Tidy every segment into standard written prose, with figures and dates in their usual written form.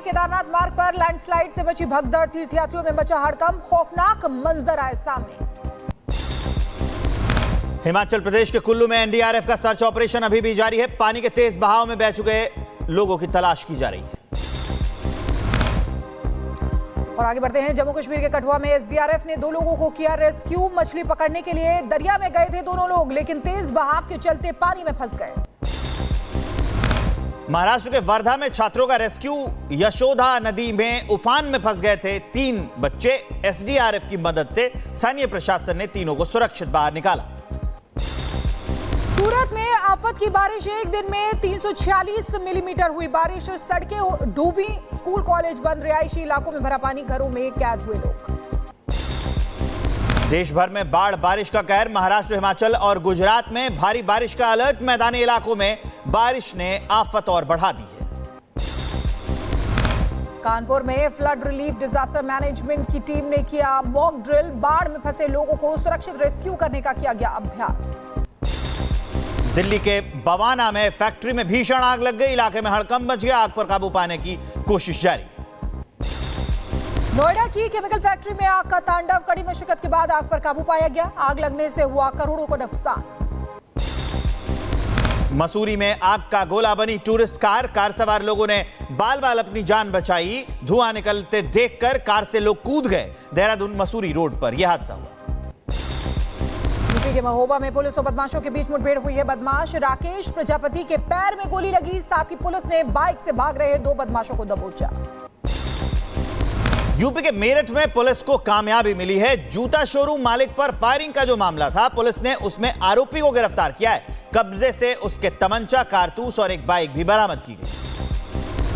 केदारनाथ मार्ग पर लैंडस्लाइड से बची भगदड़, तीर्थयात्रियों में मचा हड़कंप, खौफनाक मंजर आए सामने। हिमाचल प्रदेश के कुल्लू में एनडीआरएफ का सर्च ऑपरेशन अभी भी जारी है। पानी के तेज बहाव में बह चुके लोगों की तलाश की जा रही है। और आगे बढ़ते हैं, जम्मू कश्मीर के कठुआ में एसडीआरएफ ने 2 लोगों को किया रेस्क्यू। मछली पकड़ने के लिए दरिया में गए थे दोनों लोग, लेकिन तेज बहाव के चलते पानी में फंस गए। महाराष्ट्र के वर्धा में छात्रों का रेस्क्यू। यशोदा नदी में उफान में फंस गए थे 3 बच्चे। एसडीआरएफ की मदद से स्थानीय प्रशासन ने तीनों को सुरक्षित बाहर निकाला। सूरत में आफत की बारिश, एक दिन में 346 मिलीमीटर हुई बारिश। सड़कें डूबी, स्कूल कॉलेज बंद, रिहायशी इलाकों में भरा पानी, घरों में कैद हुए लोग। देश भर में बाढ़ बारिश का कहर। महाराष्ट्र, हिमाचल और गुजरात में भारी बारिश का अलर्ट। मैदानी इलाकों में बारिश ने आफत और बढ़ा दी है। कानपुर में फ्लड रिलीफ डिजास्टर मैनेजमेंट की टीम ने किया मॉक ड्रिल। बाढ़ में फंसे लोगों को सुरक्षित रेस्क्यू करने का किया गया अभ्यास। दिल्ली के बवाना में फैक्ट्री में भीषण आग लग गई। इलाके में हड़कंप मच गया। आग पर काबू पाने की कोशिश जारी। नोएडा की केमिकल फैक्ट्री में आग का तांडव, कड़ी मुश्किल के बाद आग पर काबू पाया गया। आग लगने से हुआ करोड़ों को नुकसान। मसूरी में आग का गोला बनी टूरिस्ट कार सवार लोगों ने बाल बाल अपनी जान बचाई। धुआं निकलते देखकर कार से लोग कूद गए। देहरादून मसूरी रोड पर यह हादसा हुआ। यूपी के महोबा में पुलिस और बदमाशों के बीच मुठभेड़ हुई है। बदमाश राकेश प्रजापति के पैर में गोली लगी। साथ ही पुलिस ने बाइक से भाग रहे 2 बदमाशों को दबोचा। यूपी के मेरठ में पुलिस को कामयाबी मिली है। जूता शोरूम मालिक पर फायरिंग का जो मामला था, पुलिस ने उसमें आरोपी को गिरफ्तार किया है। कब्जे से उसके तमंचा, कारतूस और एक बाइक भी बरामद की गई।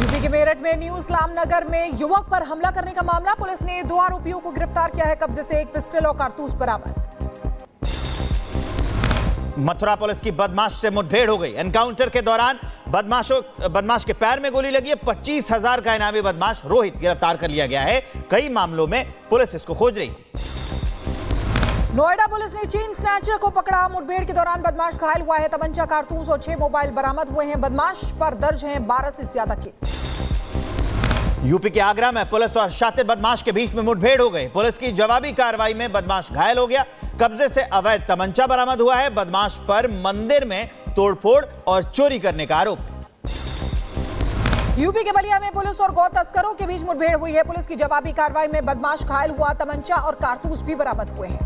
यूपी के मेरठ में न्यू इस्लाम नगर में युवक पर हमला करने का मामला, पुलिस ने 2 आरोपियों को गिरफ्तार किया है। कब्जे से एक पिस्टल और कारतूस बरामद। मथुरा पुलिस की बदमाश से मुठभेड़ हो गई। एनकाउंटर के दौरान बदमाश के पैर में गोली लगी है। 25,000 का इनामी बदमाश रोहित गिरफ्तार कर लिया गया है। कई मामलों में पुलिस इसको खोज रही थी। नोएडा पुलिस ने चेन स्नैचर को पकड़ा। मुठभेड़ के दौरान बदमाश घायल हुआ है। तमंचा, कारतूस और 6 मोबाइल बरामद हुए हैं। बदमाश पर दर्ज हैं 12 से ज्यादा केस। यूपी के आगरा में पुलिस और शातिर बदमाश के बीच में मुठभेड़ हो गई। पुलिस की जवाबी कार्रवाई में बदमाश घायल हो गया। कब्जे से अवैध तमंचा बरामद हुआ है। बदमाश पर मंदिर में तोड़फोड़ और चोरी करने का आरोप है। यूपी के बलिया में पुलिस और गौ तस्करों के बीच मुठभेड़ हुई है। पुलिस की जवाबी कार्रवाई में बदमाश घायल हुआ। तमंचा और कारतूस भी बरामद हुए हैं।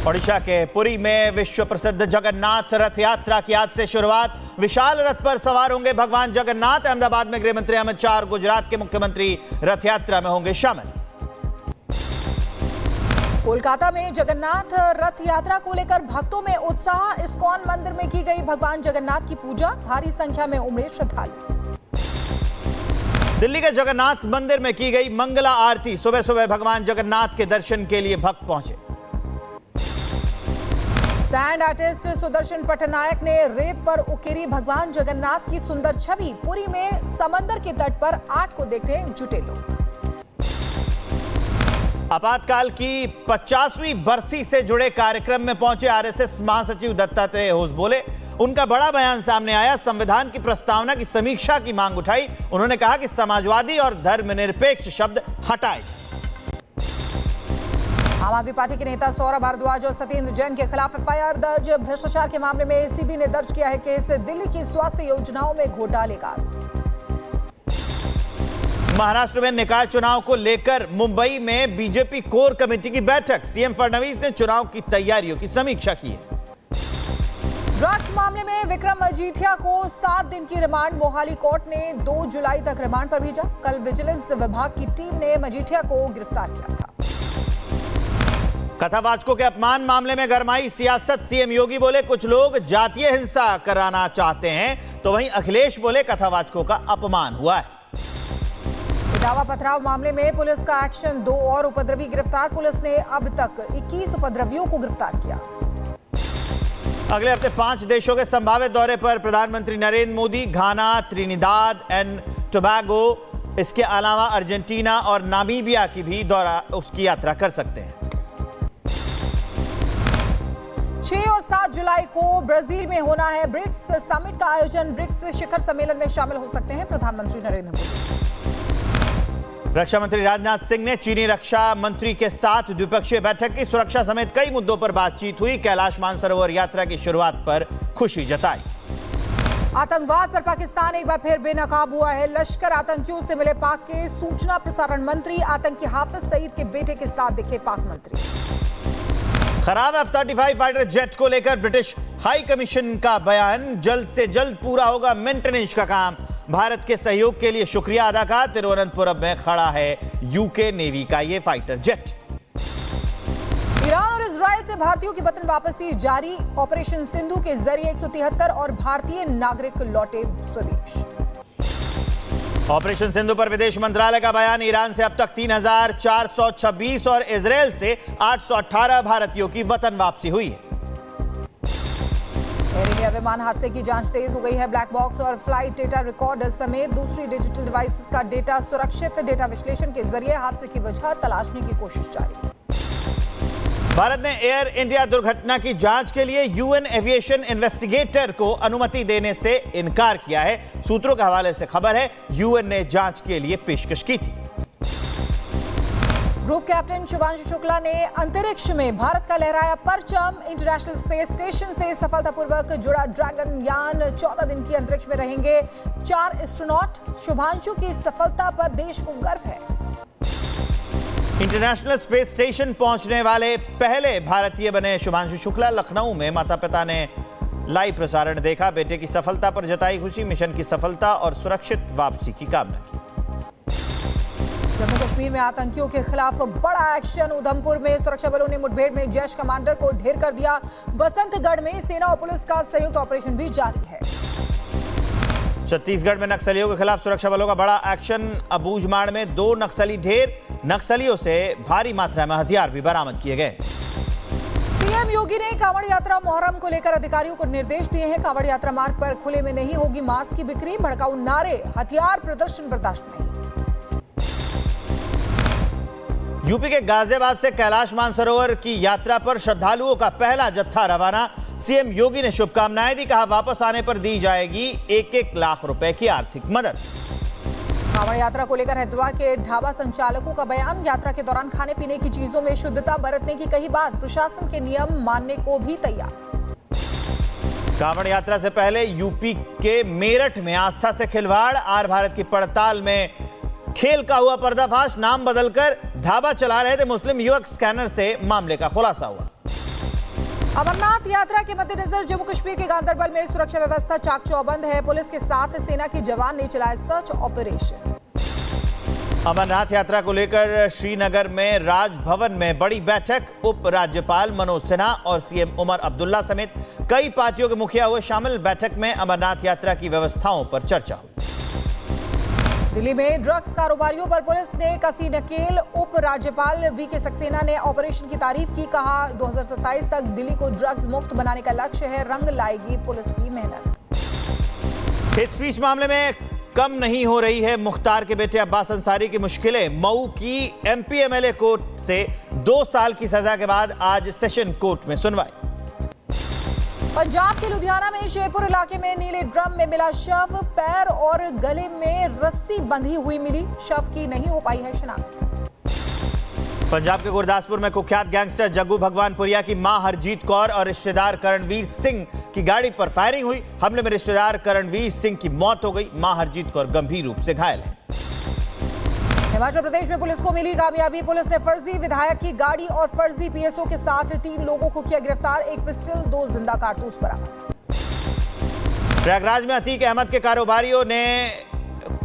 ओडिशा के पुरी में विश्व प्रसिद्ध जगन्नाथ रथ यात्रा की आज से शुरुआत। विशाल रथ पर सवार होंगे भगवान जगन्नाथ। अहमदाबाद में गृह मंत्री अमित शाह और गुजरात के मुख्यमंत्री रथ यात्रा में होंगे शामिल। कोलकाता में जगन्नाथ रथ यात्रा को लेकर भक्तों में उत्साह। इस्कॉन मंदिर में की गई भगवान जगन्नाथ की पूजा। भारी संख्या में उमड़े श्रद्धालु। दिल्ली के जगन्नाथ मंदिर में की गई मंगला आरती। सुबह सुबह भगवान जगन्नाथ के दर्शन के लिए भक्त पहुंचे। सैंड आर्टिस्ट सुदर्शन पटनायक ने रेत पर उकेरी भगवान जगन्नाथ की सुंदर छवि। पुरी में समंदर के तट पर आर्ट को देखने जुटे लोग। आपातकाल की 50वीं बरसी से जुड़े कार्यक्रम में पहुंचे आरएसएस महासचिव दत्तात्रेय होस बोले। उनका बड़ा बयान सामने आया। संविधान की प्रस्तावना की समीक्षा की मांग उठाई। उन्होंने कहा कि समाजवादी और धर्मनिरपेक्ष शब्द हटाए। आम आदमी पार्टी के नेता सौरभ भारद्वाज और सत्येंद्र जैन के खिलाफ एफआईआर दर्ज। भ्रष्टाचार के मामले में एसीबी ने दर्ज किया है केस। दिल्ली की स्वास्थ्य योजनाओं में घोटाले का। महाराष्ट्र में निकाय चुनाव को लेकर मुंबई में बीजेपी कोर कमेटी की बैठक। सीएम फडणवीस ने चुनाव की तैयारियों की समीक्षा की है। ड्रग्स मामले में विक्रम मजीठिया को 7 दिन की रिमांड। मोहाली कोर्ट ने 2 जुलाई तक रिमांड पर भेजा। कल विजिलेंस विभाग की टीम ने मजीठिया को गिरफ्तार किया था। कथावाचकों के अपमान मामले में गरमाई सियासत। सीएम योगी बोले कुछ लोग जातीय हिंसा कराना चाहते हैं, तो वहीं अखिलेश बोले कथावाचकों का अपमान हुआ है। दावा पथराव मामले में पुलिस का एक्शन। 2 और उपद्रवी गिरफ्तार। पुलिस ने अब तक 21 उपद्रवियों को गिरफ्तार किया। अगले हफ्ते 5 देशों के संभावित दौरे पर प्रधानमंत्री नरेंद्र मोदी। घाना, त्रिनिदाद एंड टोबैगो, इसके अलावा अर्जेंटीना और नामीबिया की भी उसकी यात्रा कर सकते हैं। 6 और 7 जुलाई को ब्राजील में होना है ब्रिक्स समिट का आयोजन। ब्रिक्स शिखर सम्मेलन में शामिल हो सकते हैं प्रधानमंत्री नरेंद्र मोदी। रक्षा मंत्री राजनाथ सिंह ने चीनी रक्षा मंत्री के साथ द्विपक्षीय बैठक की। सुरक्षा समेत कई मुद्दों पर बातचीत हुई। कैलाश मानसरोवर यात्रा की शुरुआत पर खुशी जताई। आतंकवाद पर पाकिस्तान एक बार फिर बेनकाब हुआ है। लश्कर आतंकियों से मिले पाक के सूचना प्रसारण मंत्री। आतंकी हाफिज सईद के बेटे के साथ दिखे पाक मंत्री। खराब F-35 फाइटर जेट को लेकर ब्रिटिश हाई कमीशन का बयान। जल्द से जल्द पूरा होगा मेंटेनेंस का काम। भारत के सहयोग के लिए शुक्रिया अदा का। तिरुवनंतपुरम में खड़ा है यूके नेवी का ये फाइटर जेट। ईरान और इजराइल से भारतीयों की वतन वापसी जारी। ऑपरेशन सिंधु के जरिए 173 और भारतीय नागरिक लौटे स्वदेश। ऑपरेशन सिंधु पर विदेश मंत्रालय का बयान। ईरान से अब तक 3,426 और इजरायल से 818 भारतीयों की वतन वापसी हुई है। एयर इंडिया विमान हादसे की जांच तेज हो गई है। ब्लैक बॉक्स और फ्लाइट डेटा रिकॉर्डर समेत दूसरी डिजिटल डिवाइसेस का डेटा सुरक्षित डेटा विश्लेषण के जरिए हादसे की वजह तलाशने की कोशिश जारी। भारत ने एयर इंडिया दुर्घटना की जांच के लिए यूएन एविएशन इन्वेस्टिगेटर को अनुमति देने से इनकार किया है। सूत्रों के हवाले से खबर है यूएन ने जांच के लिए पेशकश की थी। ग्रुप कैप्टन शुभांशु शुक्ला ने अंतरिक्ष में भारत का लहराया परचम। इंटरनेशनल स्पेस स्टेशन से सफलतापूर्वक जुड़ा ड्रैगन यान 14 दिन की अंतरिक्ष में रहेंगे 4 एस्ट्रोनॉट। शुभांशु की सफलता पर देश को गर्व है। इंटरनेशनल स्पेस स्टेशन पहुंचने वाले पहले भारतीय बने शुभांशु शुक्ला। लखनऊ में माता पिता ने लाइव प्रसारण देखा। बेटे की सफलता पर जताई खुशी। मिशन की सफलता और सुरक्षित वापसी की कामना की। जम्मू कश्मीर में आतंकियों के खिलाफ बड़ा एक्शन। उधमपुर में सुरक्षा बलों ने मुठभेड़ में जैश कमांडर को ढेर कर दिया। बसंतगढ़ में सेना और पुलिस का संयुक्त ऑपरेशन भी जारी है। छत्तीसगढ़ में नक्सलियों के खिलाफ सुरक्षा बलों का बड़ा एक्शन। अबूझमाड़ में 2 नक्सली ढेर। नक्सलियों से भारी मात्रा में हथियार भी बरामद किए गए। सीएम योगी ने कांवड़ यात्रा मुहर्रम को लेकर अधिकारियों को निर्देश दिए हैं। कांवड़ यात्रा मार्ग पर खुले में नहीं होगी मास्क की बिक्री। भड़काऊ नारे, हथियार प्रदर्शन बर्दाश्त नहीं। यूपी के गाजियाबाद से कैलाश मानसरोवर की यात्रा पर श्रद्धालुओं का पहला जत्था रवाना। सीएम योगी ने शुभकामनाएं दी। कहा वापस आने पर दी जाएगी 1-1 लाख रुपए की आर्थिक मदद। कांवड़ यात्रा को लेकर हरिद्वार के ढाबा संचालकों का बयान। यात्रा के दौरान खाने पीने की चीजों में शुद्धता बरतने की कही बात। प्रशासन के नियम मानने को भी तैयार। कांवड़ यात्रा से पहले यूपी के मेरठ में आस्था से खिलवाड़। आर भारत की पड़ताल में खेल का हुआ पर्दाफाश। नाम बदलकर ढाबा चला रहे थे मुस्लिम युवक। स्कैनर से मामले का खुलासा हुआ। अमरनाथ यात्रा के मद्देनजर जम्मू कश्मीर के गांदरबल में सुरक्षा व्यवस्था चाक चौबंद है। पुलिस के साथ सेना के जवान ने चलाया सर्च ऑपरेशन। अमरनाथ यात्रा को लेकर श्रीनगर में राजभवन में बड़ी बैठक। उप राज्यपाल मनोज सिन्हा और सीएम उमर अब्दुल्ला समेत कई पार्टियों के मुखिया हुए शामिल। बैठक में अमरनाथ यात्रा की व्यवस्थाओं पर चर्चा हुई। दिल्ली में ड्रग्स कारोबारियों पर पुलिस ने कसी नकेल। उप राज्यपाल वीके सक्सेना ने ऑपरेशन की तारीफ की। कहा 2027 तक दिल्ली को ड्रग्स मुक्त बनाने का लक्ष्य है। रंग लाएगी पुलिस की मेहनत। हेट स्पीच मामले में कम नहीं हो रही है मुख्तार के बेटे अब्बास अंसारी की मुश्किलें। मऊ की एमपी एमएलए कोर्ट से 2 साल की सजा के बाद आज सेशन कोर्ट में सुनवाई। पंजाब के लुधियाना में शेरपुर इलाके में नीले ड्रम में मिला शव। पैर और गले में रस्सी बंधी हुई मिली। शव की नहीं हो पाई है शिनाख्त। पंजाब के गुरदासपुर में कुख्यात गैंगस्टर जग्गू भगवानपुरिया की मां हरजीत कौर और रिश्तेदार करणवीर सिंह की गाड़ी पर फायरिंग हुई। हमले में रिश्तेदार करणवीर सिंह की मौत हो गई। मां हरजीत कौर गंभीर रूप से घायल है। हिमाचल प्रदेश में पुलिस को मिली कामयाबी। पुलिस ने फर्जी विधायक की गाड़ी और फर्जी पीएसओ के साथ 3 लोगों को किया गिरफ्तार। 1 पिस्टल 2 जिंदा कारतूस बरामद। प्रयागराज में अतीक अहमद के कारोबारियों ने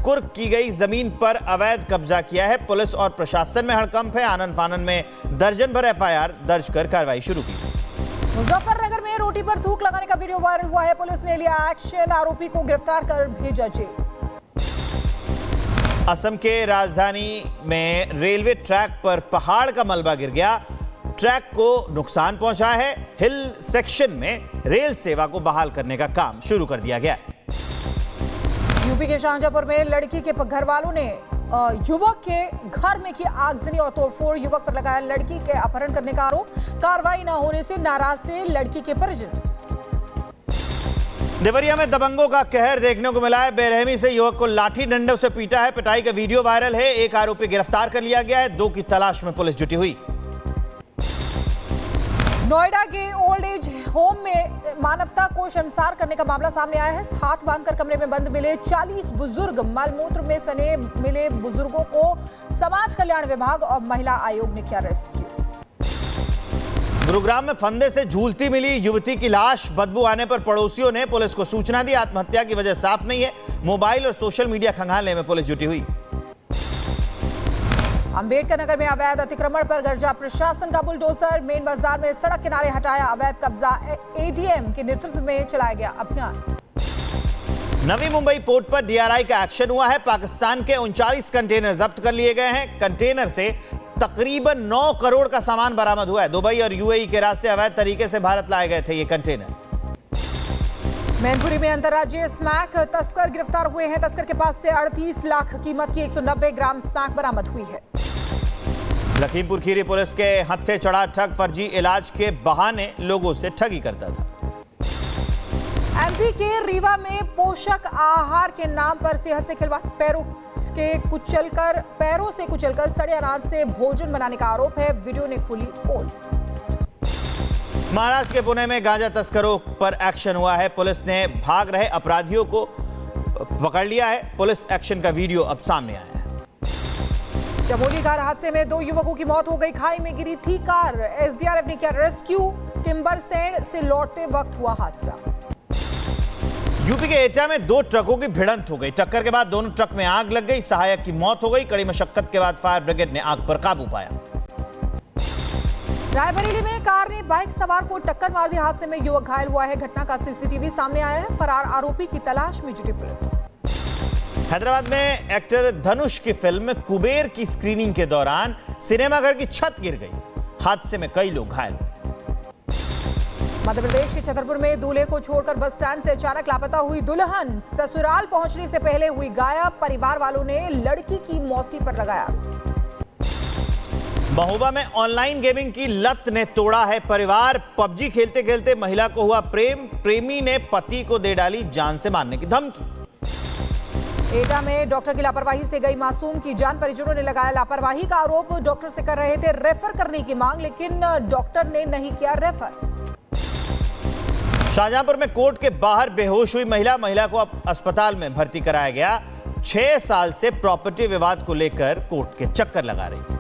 कुर्क की गई जमीन पर अवैध कब्जा किया है। पुलिस और प्रशासन में हड़कंप है। आनन फानन में दर्जन भर एफआईआर दर्ज कर कार्रवाई शुरू की। मुजफ्फरनगर में रोटी पर थूक लगाने का वीडियो वायरल हुआ है। पुलिस ने लिया एक्शन। आरोपी को गिरफ्तार कर भेजा जेल। असम के राजधानी में रेलवे ट्रैक पर पहाड़ का मलबा गिर गया। ट्रैक को नुकसान पहुंचा है। हिल सेक्शन में रेल सेवा को बहाल करने का काम शुरू कर दिया गया है। यूपी के शाहजहांपुर में लड़की के घर वालों ने युवक के घर में की आगजनी और तोड़फोड़, युवक पर लगाया लड़की के अपहरण करने का आरोप। कार्रवाई न होने से नाराज थे लड़की के परिजन। देवरिया में दबंगों का कहर देखने को मिला है। बेरहमी से युवक को लाठी डंडों से पीटा है। पिटाई का वीडियो वायरल है। एक आरोपी गिरफ्तार कर लिया गया है। 2 की तलाश में पुलिस जुटी हुई। नोएडा के ओल्ड एज होम में मानवता को शर्मसार करने का मामला सामने आया है। हाथ बांधकर कमरे में बंद मिले 40 बुजुर्ग। मलमूत्र में सने मिले बुजुर्गों को समाज कल्याण विभाग और महिला आयोग ने किया रेस्क्यू। गुरुग्राम में फंदे से झूलती मिली युवती की लाश। बदबू आने पर पड़ोसियों ने पुलिस को सूचना दी। आत्महत्या की वजह साफ नहीं है। मोबाइल और सोशल मीडिया खंगालने में पुलिस जुटी हुई। अंबेडकर नगर में अवैध अतिक्रमण पर गर्जा प्रशासन का बुलडोजर। मेन बाजार में सड़क किनारे हटाया अवैध कब्जा। एडीएम के नेतृत्व में चलाया गया अभियान। नवी मुंबई पोर्ट पर डीआरआई का एक्शन हुआ है। पाकिस्तान के 39 कंटेनर जब्त कर लिए गए हैं। कंटेनर से तकरीबन 9 करोड़ का सामान बरामद हुआ है। दुबई और यूएई के रास्ते अवैध तरीके से भारत लाए गए थे ये कंटेनर। मैनपुरी में अंतर्राज्यीय स्मैक तस्कर गिरफ्तार हुए हैं। तस्कर के पास से 38 लाख कीमत की 190 ग्राम स्मैक बरामद हुई है। लखीमपुर खीरी पुलिस के हत्थे चढ़ा ठग फर्जी इलाज के बहाने लोगों से ठगी करता था। एमपी के रीवा में पोषक आहार के नाम पर सेहत से खिलवाड़। पैरों से कुचलकर सड़े अनाज से भोजन बनाने का आरोप है। वीडियो ने खोली पोल। महाराष्ट्र के पुणे में गांजा तस्करों पर एक्शन हुआ है। पुलिस ने भाग रहे अपराधियों को पकड़ लिया है। पुलिस एक्शन का वीडियो अब सामने आया है। चमोली कार हादसे में 2 युवकों की मौत हो गई। खाई में गिरी थी कार। एसडीआरएफ ने किया रेस्क्यू। टिम्बरसैंड से लौटते वक्त हुआ हादसा। यूपी के एटा में 2 ट्रकों की भिड़ंत हो गई। टक्कर के बाद दोनों ट्रक में आग लग गई। सहायक की मौत हो गई। कड़ी मशक्कत के बाद फायर ब्रिगेड ने आग पर काबू पाया। रायबरेली में कार ने बाइक सवार को टक्कर मार दी। हादसे में युवक घायल हुआ है। घटना का सीसीटीवी सामने आया है। फरार आरोपी की तलाश में जुटी पुलिस। हैदराबाद में एक्टर धनुष की फिल्म कुबेर की स्क्रीनिंग के दौरान सिनेमाघर की छत गिर गई। हादसे में कई लोग घायल हुए। मध्य प्रदेश के छतरपुर में दूल्हे को छोड़कर बस स्टैंड से अचानक लापता हुई दुल्हन। ससुराल पहुंचने से पहले हुई गायब। परिवार वालों ने लड़की की मौसी पर लगाया। महोबा में ऑनलाइन गेमिंग की लत ने तोड़ा है परिवार। पबजी खेलते खेलते महिला को हुआ प्रेम। प्रेमी ने पति को दे डाली जान से मारने की धमकी। एटा में डॉक्टर की लापरवाही से गई मासूम की जान। परिजनों ने लगाया लापरवाही का आरोप। डॉक्टर से कर रहे थे रेफर करने की मांग, लेकिन डॉक्टर ने नहीं किया रेफर। शाहजहांपुर में कोर्ट के बाहर बेहोश हुई महिला को अब अस्पताल में भर्ती कराया गया। 6 साल से प्रॉपर्टी विवाद को लेकर कोर्ट के चक्कर लगा रही है।